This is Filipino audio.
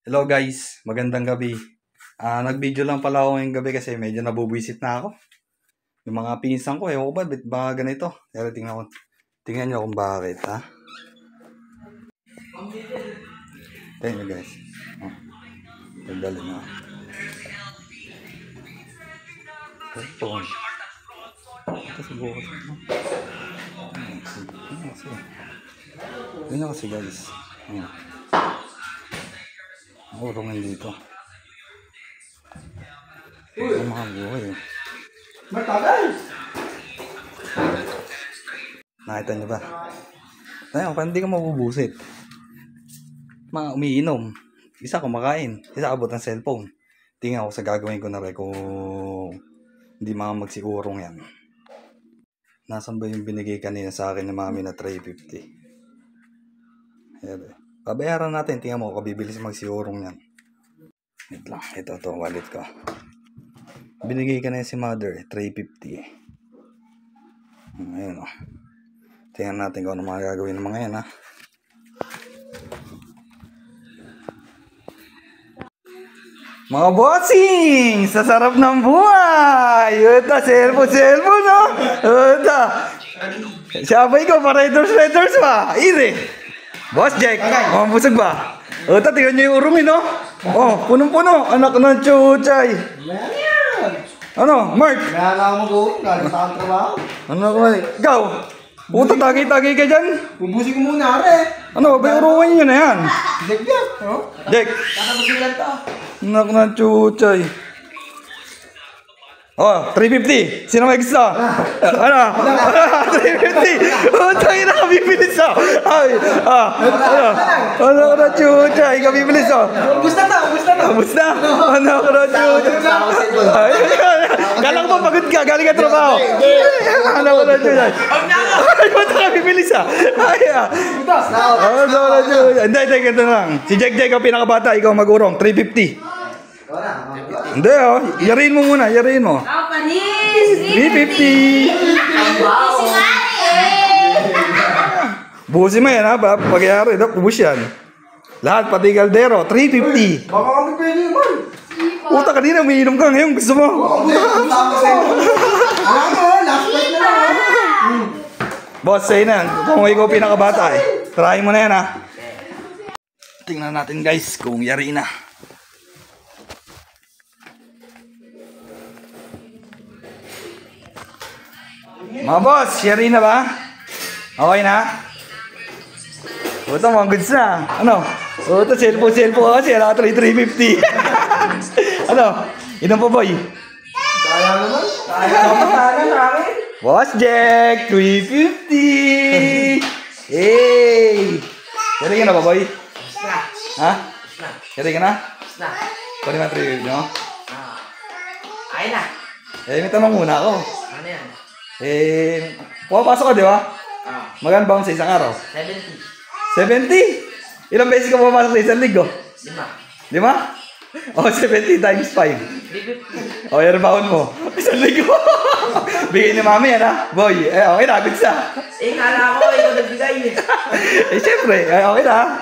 Hello guys, magandang gabi. Nag-video lang pala ako ngayong gabi kasi medyo nabubwisit na ako. Yung mga pinsan ko, ewan ko ba ganito? Pero tingnan nyo kung bakit, ha? Tingnan nyo guys. Nagdali na. Ito. Ito siguro. Tingnan kasi guys. Urungan dito. Ang mga buhay eh. Matagal! Nakita nyo ba? Ayun, parang hindi ka mabubusit. Mga umiinom. Isa kumakain. Isa abot ng cellphone. Tingnan ko sa gagawin ko na rin kung hindi mga magsiurong yan. Nasaan ba yung binigay kanina sa akin ni mami na 350? Ayan eh. Babayaran natin. Tingnan mo kung bibilis magsiurong yan. Wait lang. Ito wallet ko. Binigay ka na si mother. 350 eh. Ayun o. Tingnan natin kung ano mga gagawin ng mga yan ha. Mga bossing! Sa sarap ng buhay! Ito, cellphone no? Ito. Sabay ko, pa-Raiders ba? Ire! Boss Jack, busog ba? Ito, tingnan nyo yung urungin no? Oh, punong-puno. Anak ng chuchay. Ano, Mark? Kaya lang ako mag-uwi, galing sa aking trabaho. Ano ko ikaw? Puta, tagay-tagay ka dyan? Pubusin ko muna, are. Ano, bayuruan nyo na yan? Jack, oh? Jack! Kakabasilan to. Anak ng chuchay. Oh, 350. Sino may gusto? Ano? 350. Oh, tayo na kabibilis oh. Ay, ano ko na chuchay, kabibilis oh. Gusto na. Ano ko na chuchay. Kala ko ba pagod ka, galing ka trabaho. Ano ko na chuchay. Ay, ba't kabibilis ah. Ay, ano ko na chuchay. Hindi, ganito lang. Si Jack ang pinakabata, ikaw mag-urong, 350. Hindi oh, yarin mo muna, yarin mo. Panis! 350! Buhusin mo yan ha, pagyari, ubus yan. Lahat, pati kaldero, 350. Baka kami pwede naman. Puta kanina, umiinom ka ngayon, gusto mo. Alam mo, last night na lang. Boss, sa'yo na yan. Kung ikaw pinakabata eh. Try mo na yan ha. Tingnan natin guys, kung yari na. Mga boss, yari na ba? Okay na? Ito, mga goods na. Ano? Ito, cellphone kasi. Wala 350. Ano? Inom po, boy? Kaya naman. Kaya namin. Boss Jack, 350. Hey! Yari ka na ba, boy? Ha? Yari ka na? Kunin mo 350, no? Ay na. May tanong muna ako. Ano yan? Pumapasok ka, di ba? Magkano ba sa isang araw? 70. 70? Ilang beses ka pumapasok sa isang linggo? 5. 5? O, 70 times 5. 350. O, yan baon mo. Isang linggo. Bigay ni mami yan, ha? Boy, okay na, goods na. Kala ko ikaw nagbigay. Siyempre, okay na.